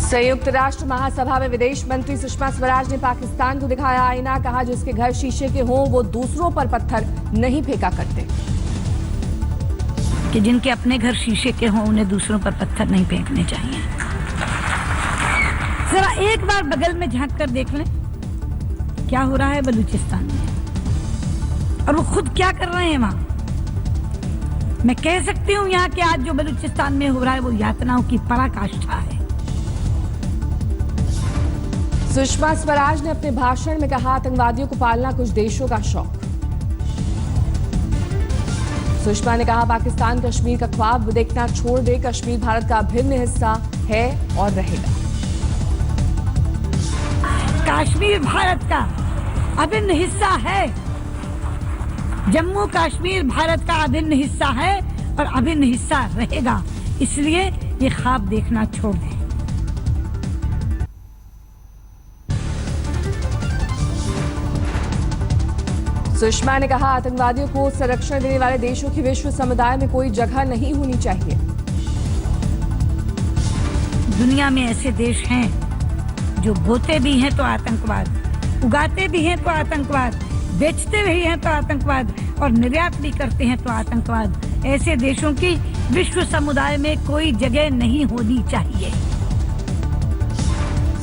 संयुक्त राष्ट्र महासभा में विदेश मंत्री सुषमा स्वराज ने पाकिस्तान को दिखाया आईना। कहा जिसके घर शीशे के हों वो दूसरों पर पत्थर नहीं फेंका करते। कि जिनके अपने घर शीशे के हों उन्हें दूसरों पर पत्थर नहीं फेंकने चाहिए। जरा एक बार बगल में झांक कर देख लें क्या हो रहा है बलूचिस्तान में और वो खुद क्या कर रहे हैं वहां। मैं कह सकती हूं यहाँ के आज जो बलूचिस्तान में हो रहा है वो यातनाओं की पराकाष्ठा है। सुषमा स्वराज ने अपने भाषण में कहा आतंकवादियों को पालना कुछ देशों का शौक। सुषमा ने कहा पाकिस्तान कश्मीर का ख्वाब देखना छोड़ दे। कश्मीर भारत का अभिन्न हिस्सा है और रहेगा। कश्मीर भारत का अभिन्न हिस्सा है। जम्मू कश्मीर भारत का अभिन्न हिस्सा है और अभिन्न हिस्सा रहेगा। इसलिए ये ख्वाब देखना छोड़ दें। सुषमा ने कहा आतंकवादियों को संरक्षण देने वाले देशों की विश्व समुदाय में कोई जगह नहीं होनी चाहिए। दुनिया में ऐसे देश हैं जो बोते भी हैं तो आतंकवाद, उगाते भी हैं तो आतंकवाद, बेचते भी हैं तो आतंकवाद और निर्यात भी करते हैं तो आतंकवाद। ऐसे देशों की विश्व समुदाय में कोई जगह नहीं होनी चाहिए।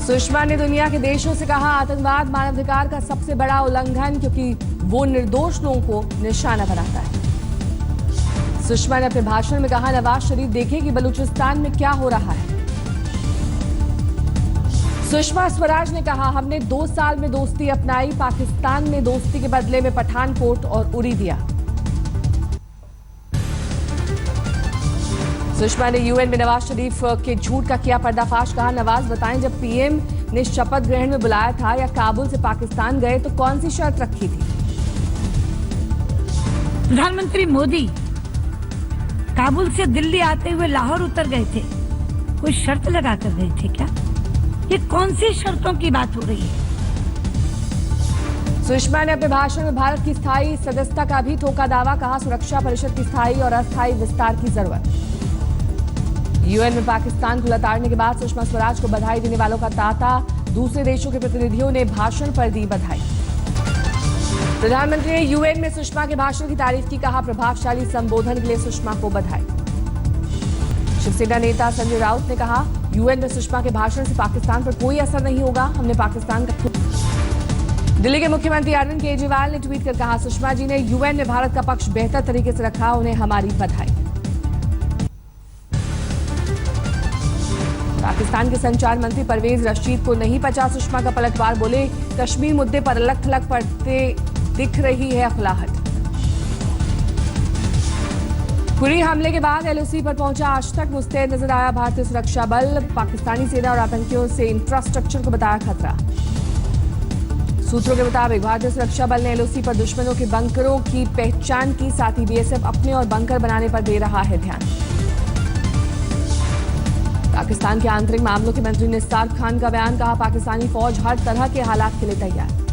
सुषमा ने दुनिया के देशों से कहा आतंकवाद मानवाधिकार का सबसे बड़ा उल्लंघन क्योंकि वो निर्दोष लोगों को निशाना बनाता है। सुषमा ने अपने भाषण में कहा नवाज शरीफ देखें कि बलूचिस्तान में क्या हो रहा है। सुषमा स्वराज ने कहा हमने 2 साल में दोस्ती अपनाई। पाकिस्तान ने दोस्ती के बदले में पठानकोट और उरी दिया। सुषमा ने यूएन में नवाज शरीफ के झूठ का किया पर्दाफाश। कहा नवाज बताएं जब पीएम ने शपथ ग्रहण में बुलाया था या काबुल से पाकिस्तान गए तो कौन सी शर्त रखी थी। प्रधानमंत्री मोदी काबुल से दिल्ली आते हुए लाहौर उतर गए थे। कोई शर्त लगा कर गए थे क्या? ये कौन सी शर्तों की बात हो रही है? सुषमा ने अपने भाषण में भारत की स्थायी सदस्यता का भी ठोका दावा। कहा सुरक्षा परिषद की स्थायी और अस्थायी विस्तार की जरूरत। यूएन में पाकिस्तान को लताड़ने के बाद सुषमा स्वराज को बधाई देने वालों का तांता। दूसरे देशों के प्रतिनिधियों ने भाषण पर दी बधाई। प्रधानमंत्री ने यूएन में सुषमा के भाषण की तारीफ की। कहा प्रभावशाली संबोधन के लिए सुषमा को बधाई। शिवसेना नेता संजय राउत ने कहा यूएन में सुषमा के भाषण से पाकिस्तान पर कोई असर नहीं होगा। हमने पाकिस्तान का दिल्ली के मुख्यमंत्री अरविंद केजरीवाल ने ट्वीट कर कहा सुषमा जी ने यूएन में भारत का पक्ष बेहतर तरीके से रखा। उन्हें हमारी बधाई। पाकिस्तान के संचार मंत्री परवेज रशीद को नहीं पचा सुषमा का पलटवार। बोले कश्मीर मुद्दे पर अलग थलग पड़ते दिख रही है अखलाहट। उरी हमले के बाद एलओसी पर पहुंचा आज तक मुस्तैद नजर आया भारतीय सुरक्षा बल। पाकिस्तानी सेना और आतंकियों से इंफ्रास्ट्रक्चर को बताया खतरा। सूत्रों के मुताबिक भारतीय सुरक्षा बल ने एलओसी पर दुश्मनों के बंकरों की पहचान की। साथ ही बीएसएफ अपने और बंकर बनाने पर दे रहा है ध्यान। पाकिस्तान के आंतरिक मामलों के मंत्री निसार खान का बयान। कहा पाकिस्तानी फौज हर तरह के हालात के लिए तैयार।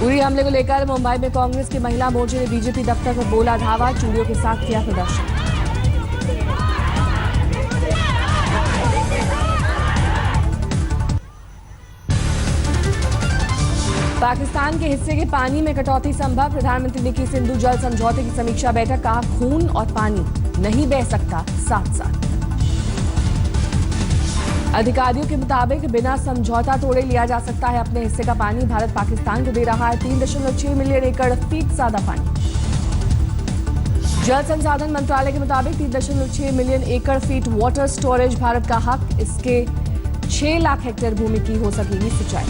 उरी हमले को लेकर मुंबई में कांग्रेस के महिला मोर्चे ने बीजेपी दफ्तर पर बोला धावा। चूड़ियों के साथ किया प्रदर्शन। पाकिस्तान के हिस्से के पानी में कटौती संभव। प्रधानमंत्री ने की सिंधु जल समझौते की समीक्षा बैठक। कहा खून और पानी नहीं बह सकता साथ साथ। अधिकारियों के मुताबिक बिना समझौता तोड़े लिया जा सकता है अपने हिस्से का पानी। भारत पाकिस्तान को दे रहा है 3.6 मिलियन एकड़ फीट ज्यादा पानी। जल संसाधन मंत्रालय के मुताबिक 3.6 मिलियन एकड़ फीट वाटर स्टोरेज भारत का हक। इसके 6 लाख हेक्टेयर भूमि की हो सकेगी सिंचाई।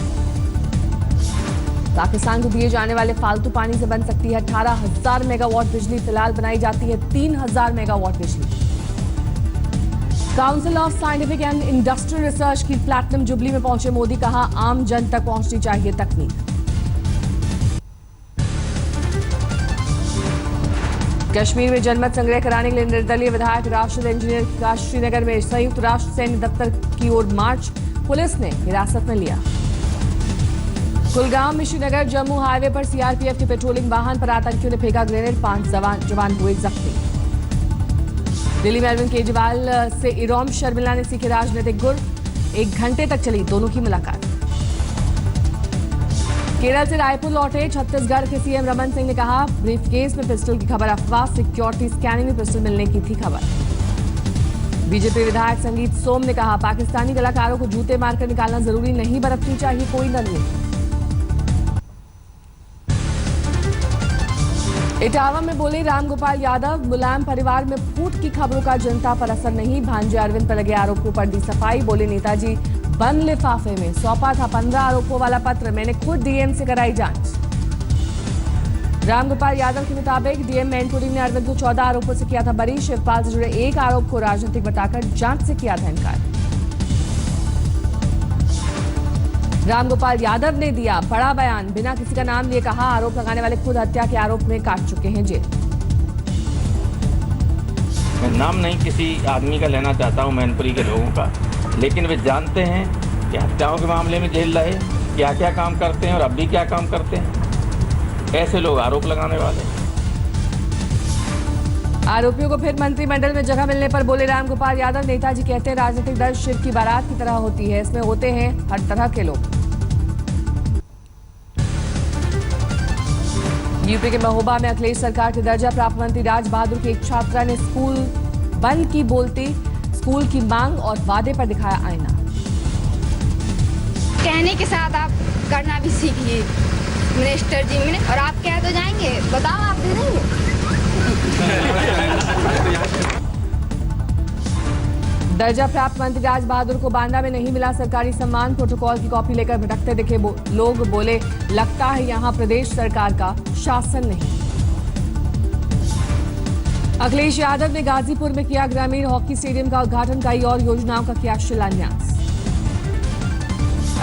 पाकिस्तान को दिए जाने वाले फालतू पानी से बन सकती है 18,000 मेगावाट बिजली। फिलहाल बनाई जाती है 3,000 मेगावाट बिजली। Council of scientific and industrial research की प्लैटिनम जुबली में पहुंचे मोदी। कहा आम जन तक पहुंचनी चाहिए तकनीक। कश्मीर में जनमत संग्रह कराने के लिए निर्दलीय विधायक राशिद इंजीनियर का श्रीनगर में संयुक्त राष्ट्र सैन्य दफ्तर की ओर मार्च। पुलिस ने हिरासत में लिया। कुलगाम में श्रीनगर जम्मू हाईवे पर सीआरपीएफ के पेट्रोलिंग वाहन पर आतंकियों ने फेंका ग्रेनेड। 5 जवान हुए जख्मी। दिल्ली में अरविंद केजरीवाल से इरोम शर्मिला ने सीखे राजनीतिक गुर। 1 घंटे तक चली दोनों की मुलाकात। केरल से रायपुर लौटे छत्तीसगढ़ के सीएम रमन सिंह ने कहा, ब्रीफकेस में पिस्टल की खबर अफवाह, सिक्योरिटी स्कैनिंग में पिस्टल मिलने की थी खबर। बीजेपी विधायक संगीत सोम ने कहा, पाकिस्तानी कलाकारों को जूते मारकर निकालना जरूरी नहीं, बरतनी चाहिए कोई रणनीति। इटावा में बोले रामगोपाल यादव, मुलायम परिवार में फूट की खबरों का जनता पर असर नहीं, भांजे अरविंद पर लगे आरोपों पर दी सफाई। बोले नेताजी बंद लिफाफे में सौंपा था 15 आरोपों वाला पत्र, मैंने खुद डीएम से कराई जांच। रामगोपाल यादव के मुताबिक डीएम मैनपुरी ने अरविंद को 14 आरोपों से किया था बरी। शिवपाल से जुड़े एक आरोप को राजनीतिक बताकर जांच से किया था इनकार। रामगोपाल यादव ने दिया बड़ा बयान, बिना किसी का नाम लिए कहा, आरोप लगाने वाले खुद हत्या के आरोप में काट चुके हैं जेल। मैं नाम नहीं किसी आदमी का लेना चाहता हूं मैनपुरी के लोगों का, लेकिन वे जानते हैं कि हत्याओं के मामले में जेल रहे, क्या क्या काम करते हैं और अब भी क्या काम करते हैं। ऐसे लोग आरोप लगाने वाले। आरोपियों को फिर मंत्रिमंडल में जगह मिलने पर बोले रामगोपाल यादव, नेताजी कहते हैं राजनीतिक दल शिव की बारात की तरह होती है, इसमें होते हैं हर तरह के लोग। यूपी के महोबा में अखिलेश सरकार के दर्जा प्राप्त मंत्री राज बहादुर की एक छात्रा ने स्कूल बंद की बोलती स्कूल की मांग और वादे पर दिखाया आईना। कहने के साथ आप करना भी सीखिए मिनिस्टर जी में, और आप कह तो जाएंगे, बताओ आप दे देंगे। दर्जा प्राप्त मंत्री राज बहादुर को बांदा में नहीं मिला सरकारी सम्मान, प्रोटोकॉल की कॉपी लेकर भटकते दिखे लोग। बोले लगता है यहां प्रदेश सरकार का शासन नहीं। अखिलेश यादव ने गाजीपुर में किया ग्रामीण हॉकी स्टेडियम का उद्घाटन, कई और योजनाओं का किया शिलान्यास।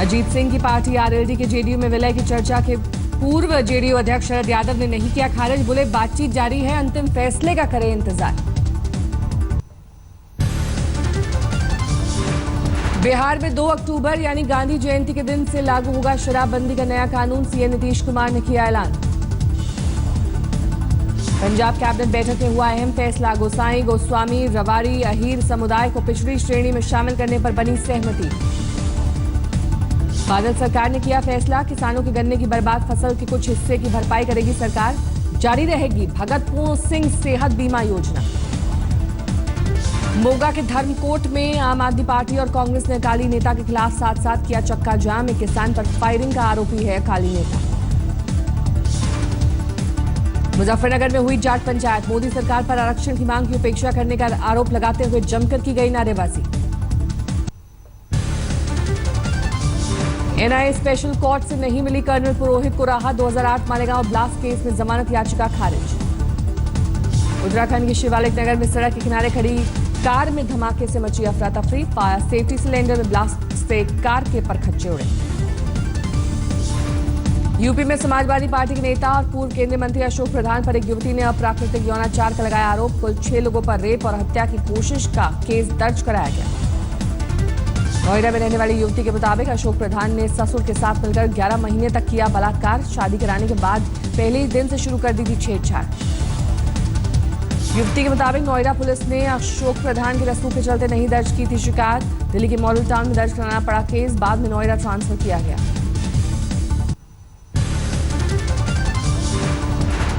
अजीत सिंह की पार्टी आरएलडी के जेडीयू में विलय की चर्चा के पूर्व जेडीयू अध्यक्ष शरद यादव ने नहीं किया खारिज, बोले बातचीत जारी है, अंतिम फैसले का करें इंतजार। बिहार में 2 अक्टूबर यानी गांधी जयंती के दिन से लागू होगा शराबबंदी का नया कानून, सीएम नीतीश कुमार ने किया ऐलान। पंजाब कैबिनेट बैठक में हुआ अहम फैसला, गोसाई गोस्वामी रवाड़ी अहीर समुदाय को पिछड़ी श्रेणी में शामिल करने पर बनी सहमति। बादल सरकार ने किया फैसला, किसानों के गन्ने की बर्बाद फसल के कुछ हिस्से की भरपाई करेगी सरकार, जारी रहेगी भगत पूर्ण सिंह सेहत बीमा योजना। मोगा के धर्मकोट में आम आदमी पार्टी और कांग्रेस ने अकाली नेता के खिलाफ साथ साथ किया चक्का जाम, एक किसान पर फायरिंग का आरोपी है अकाली नेता। मुजफ्फरनगर में हुई जाट पंचायत, मोदी सरकार पर आरक्षण की मांग की उपेक्षा करने का आरोप लगाते हुए जमकर की गई नारेबाजी। एनआईए स्पेशल कोर्ट से नहीं मिली कर्नल पुरोहित को राहत, 2008 मालेगांव ब्लास्ट केस में जमानत याचिका खारिज। उत्तराखंड के शिवालिक नगर में सड़क के किनारे खड़ी कार में धमाके से मची अफरा तफरी, फायर सेफ्टी सिलेंडर में ब्लास्ट से कार के परखच्चे उड़े। यूपी में समाजवादी पार्टी के नेता और पूर्व केंद्रीय मंत्री अशोक प्रधान पर एक युवती ने अप्राकृतिक यौनाचार का लगाया आरोप, कुल 6 लोगों पर रेप और हत्या की कोशिश का केस दर्ज कराया गया। नोएडा में रहने वाली युवती के मुताबिक अशोक प्रधान ने ससुर के साथ मिलकर 11 महीने तक किया बलात्कार, शादी कराने के बाद पहले ही दिन से शुरू कर दी थी छेड़छाड़। युवती के मुताबिक नोएडा पुलिस ने अशोक प्रधान के रसूख के चलते नहीं दर्ज की थी शिकायत, दिल्ली के मॉडल टाउन में दर्ज कराना पड़ा केस, बाद में नोएडा ट्रांसफर किया गया।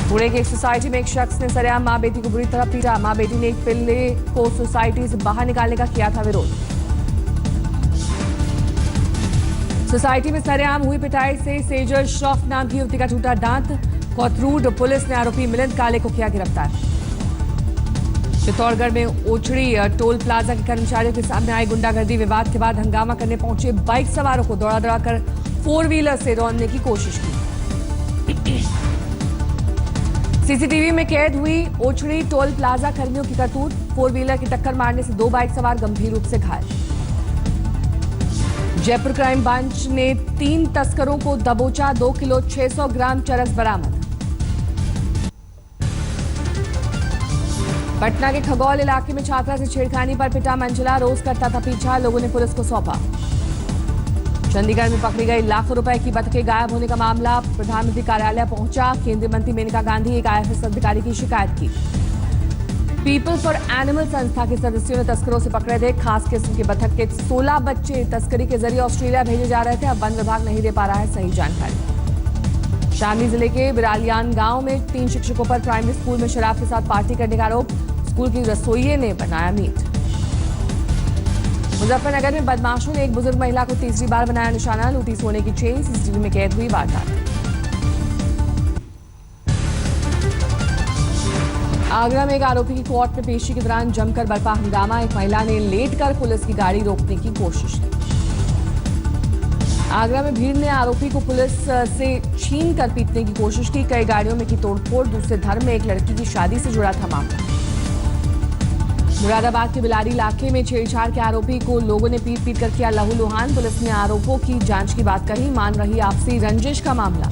पुणे की एक सोसाइटी में एक शख्स ने सरेआम मां बेटी को बुरी तरह पीटा, मां बेटी ने एक पिल्ले को सोसाइटी से बाहर निकालने का किया था विरोध। सोसाइटी में सरेआम हुई पिटाई से सेजल श्रॉफ नाम की युवती का टूटा दांत, कोथरूड पुलिस ने आरोपी मिलिंद काले को किया गिरफ्तार। चित्तौड़गढ़ में ओछड़ी टोल प्लाजा के कर्मचारियों के सामने आई गुंडागर्दी, विवाद के बाद हंगामा करने पहुंचे बाइक सवारों को दौड़ा कर 4 व्हीलर से रौंदने की कोशिश की। सीसीटीवी में कैद हुई ओछड़ी टोल प्लाजा कर्मियों की करतूत, 4 व्हीलर की टक्कर मारने से 2 बाइक सवार गंभीर रूप से घायल। जयपुर क्राइम ब्रांच ने 3 तस्करों को दबोचा, 2 किलो 600 ग्राम चरस बरामद। पटना के खगौल इलाके में छात्रा से छेड़खानी पर पिता मंजिला, रोज करता था पीछा, लोगों ने पुलिस को सौंपा। चंडीगढ़ में पकड़ी गई लाखों रुपए की बतखें गायब होने का मामला, प्रधानमंत्री कार्यालय पहुंचा केंद्रीय मंत्री मेनका गांधी, एक आईएफएस अधिकारी की शिकायत की। पीपल फॉर एनिमल संस्था के सदस्यों ने तस्करों से पकड़े थे खास किस्म के बतख के 16 बच्चे तस्करी के जरिए ऑस्ट्रेलिया भेजे जा रहे थे। अब वन विभाग नहीं दे पा रहा है सही जानकारी। शामली जिले के बिरालियान गांव में 3 शिक्षकों पर प्राइमरी स्कूल में शराब के साथ पार्टी करने का आरोप। स्कूल की रसोइये ने बनाया मीट। मुजफ्फरनगर में बदमाशों ने एक बुजुर्ग महिला को तीसरी बार बनाया निशाना। लूटी सोने की चेन, सीसीटीवी में कैद हुई वारदात। आगरा में एक आरोपी की कोर्ट में पेशी के दौरान जमकर बरपा हंगामा। एक महिला ने लेटकर पुलिस की गाड़ी रोकने की कोशिश की। आगरा में भीड़ ने आरोपी को पुलिस से छीन कर पीटने की कोशिश की। कई गाड़ियों में की तोड़फोड़। दूसरे धर्म में एक लड़की की शादी से जुड़ा था मामला। मुरादाबाद के बिलारी इलाके में छेड़छाड़ के आरोपी को लोगों ने पीट पीट कर किया लहूलुहान। पुलिस ने आरोपों की जांच की बात कही। मान रही आपसी रंजिश का मामला।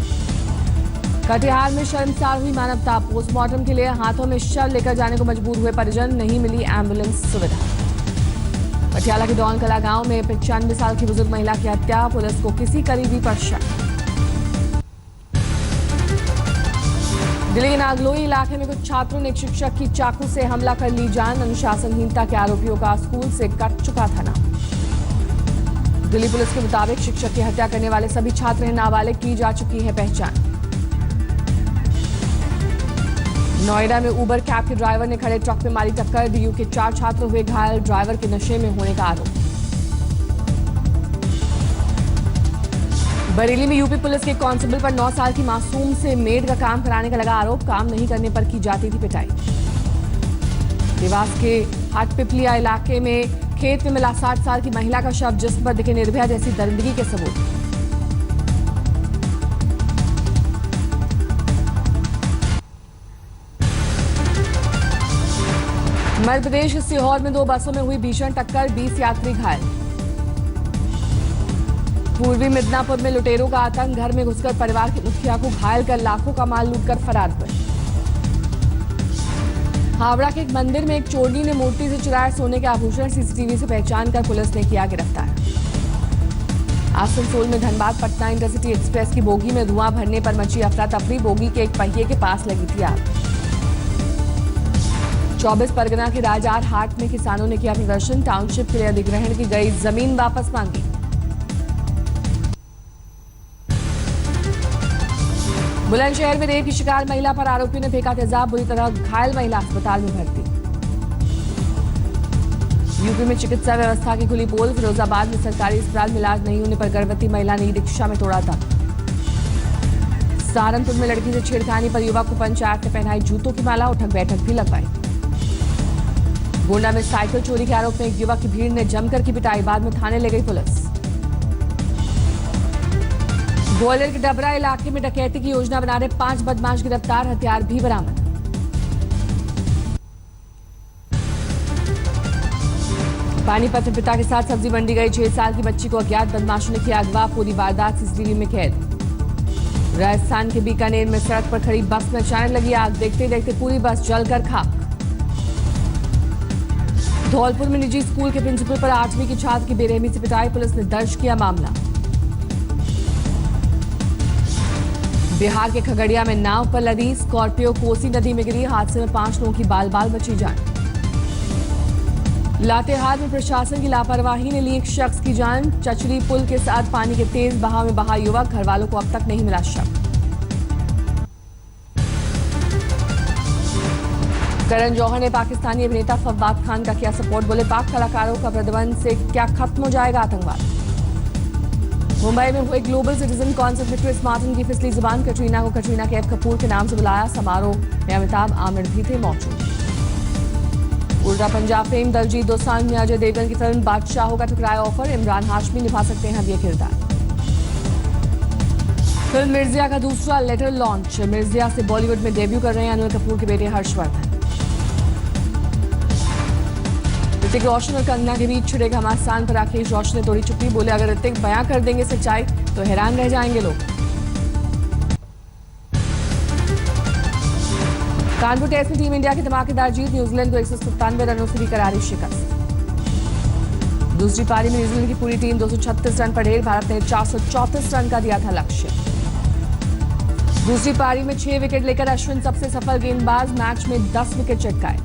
कटिहार में शर्मसार हुई मानवता। पोस्टमार्टम के लिए हाथों में शव लेकर जाने को मजबूर हुए परिजन। नहीं मिली एम्बुलेंस सुविधा। पटियाला के डौनकला गांव में 95 साल की बुजुर्ग महिला की हत्या। पुलिस को किसी करीबी पर शक। दिल्ली के नागलोई इलाके में कुछ छात्रों ने एक शिक्षक की चाकू से हमला कर ली जान। अनुशासनहीनता के आरोपियों का स्कूल से कट चुका था नाम। दिल्ली पुलिस के मुताबिक शिक्षक की हत्या करने वाले सभी छात्र हैं। नाबालिग की जा चुकी है पहचान। नोएडा में उबर कैब के ड्राइवर ने खड़े ट्रक में मारी टक्कर। डीयू के 4 छात्र हुए घायल। ड्राइवर के नशे में होने का आरोप। बरेली में यूपी पुलिस के कांस्टेबल पर 9 साल की मासूम से मेड का काम कराने का लगा आरोप। काम नहीं करने पर की जाती थी पिटाई। देवास के हाटपिपलिया इलाके में खेत में मिला 60 साल की महिला का शव। जिस्म पर दिखे निर्भया जैसी दरिंदगी के सबूत। मध्य प्रदेश के सीहोर में 2 बसों में हुई भीषण टक्कर। 20 यात्री घायल। पूर्वी मिदनापुर में लुटेरों का आतंक। घर में घुसकर परिवार के मुखिया को घायल कर लाखों का माल लूटकर फरार हुए। हावड़ा के एक मंदिर में एक चोरनी ने मूर्ति से चुराए सोने के आभूषण। सीसीटीवी से पहचान कर पुलिस ने किया गिरफ्तार। आसनसोल में धनबाद पटना इंटरसिटी एक्सप्रेस की बोगी में धुआं भरने पर मची अफरा तफरी। बोगी के एक पहिए के पास लगी थी आग। 24 परगना के राजआर हाट में किसानों ने किया प्रदर्शन। टाउनशिप के लिए अधिग्रहण की गई जमीन वापस मांगी। बुलंदशहर में रेप की शिकार महिला पर आरोपियों ने फेंका तेजाब। बुरी तरह घायल महिला अस्पताल में भर्ती। यूपी में चिकित्सा व्यवस्था की खुली पोल। फिरोजाबाद में सरकारी अस्पताल में इलाज नहीं होने पर गर्भवती महिला ने रिक्शा में तोड़ा था। सहारनपुर में लड़की से छेड़खानी पर युवक को पंचायत ने पहनाई जूतों की माला। उठक बैठक भी लगवाई। गोंडा में साइकिल चोरी के आरोप में एक युवक की भीड़ ने जमकर की पिटाई। बाद में थाने ले गई पुलिस। ग्वालियर के डबरा इलाके में डकैती की योजना बना रहे 5 बदमाश गिरफ्तार। हथियार भी बरामद। पानीपत में पिता के साथ सब्जी मंडी गई 6 साल की बच्ची को अज्ञात बदमाशों ने किया अगवा। पूरी वारदात सीसीटीवी में कैद। राजस्थान के बीकानेर में सड़क पर खड़ी बस में अचानक लगी आग। देखते देखते पूरी बस जलकर खाक। धौलपुर में निजी स्कूल के प्रिंसिपल पर 8वीं की छात्र की बेरहमी से पिटाई। पुलिस ने दर्ज किया मामला। बिहार के खगड़िया में नाव पर लदी स्कॉर्पियो कोसी नदी में गिरी। हादसे में 5 लोगों की बाल बाल बची जान। लातेहार में प्रशासन की लापरवाही ने ली एक शख्स की जान। चचरी पुल के साथ पानी के तेज बहाव में बहा युवक। घर वालों को अब तक नहीं मिला शव। करण जौहर ने पाकिस्तानी अभिनेता फवाद खान का किया सपोर्ट। बोले पाक कलाकारों का प्रतिबंध से क्या खत्म हो जाएगा आतंकवाद। मुंबई में हुए ग्लोबल सिटीजन कॉन्सर्ट में क्रिस मार्टिन की फिसली जुबान। कटरीना को कटरीना कैफ कपूर के नाम से बुलाया। समारोह में अमिताभ आमिर भी थे मौजूद। उल्टा पंजाब फेम दलजीत दोसांझ में अजय देवगन की फिल्म बादशाहों का ठुकराया ऑफर। इमरान हाशमी निभा सकते हैं अब ये किरदार। फिल्म मिर्जिया का दूसरा लेटर लॉन्च। मिर्जिया से बॉलीवुड में डेब्यू कर रहे हैं अनिल कपूर के बेटे हर्षवर्धन। ऋतिक रोशन और कंगना के बीच छिड़े घमासान पर राकेश रोशन ने तोड़ी चुप्पी। बोले अगर ऋतिक बयां कर देंगे सच्चाई तो हैरान रह जाएंगे लोग। कानपुर टेस्ट में टीम इंडिया की धमाकेदार जीत। न्यूजीलैंड को 197 रनों से भी करारी शिकस्त। दूसरी पारी में न्यूजीलैंड की पूरी टीम 236 रन पर ढेर। भारत ने 434 रन का दिया था लक्ष्य। दूसरी पारी में 6 विकेट लेकर अश्विन सबसे सफल गेंदबाज। मैच में 10 विकेट चटकाए।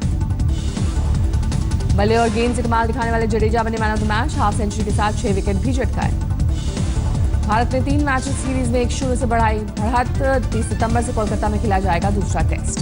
बल्ले और गेंद से कमाल दिखाने वाले जडेजा बने man of the match. Half century के साथ 6 विकेट भी झटकाए। भारत ने 3 मैचेस सीरीज में 1-0 से बढ़ाई बढ़त। 30 सितंबर से कोलकाता में खेला जाएगा दूसरा टेस्ट।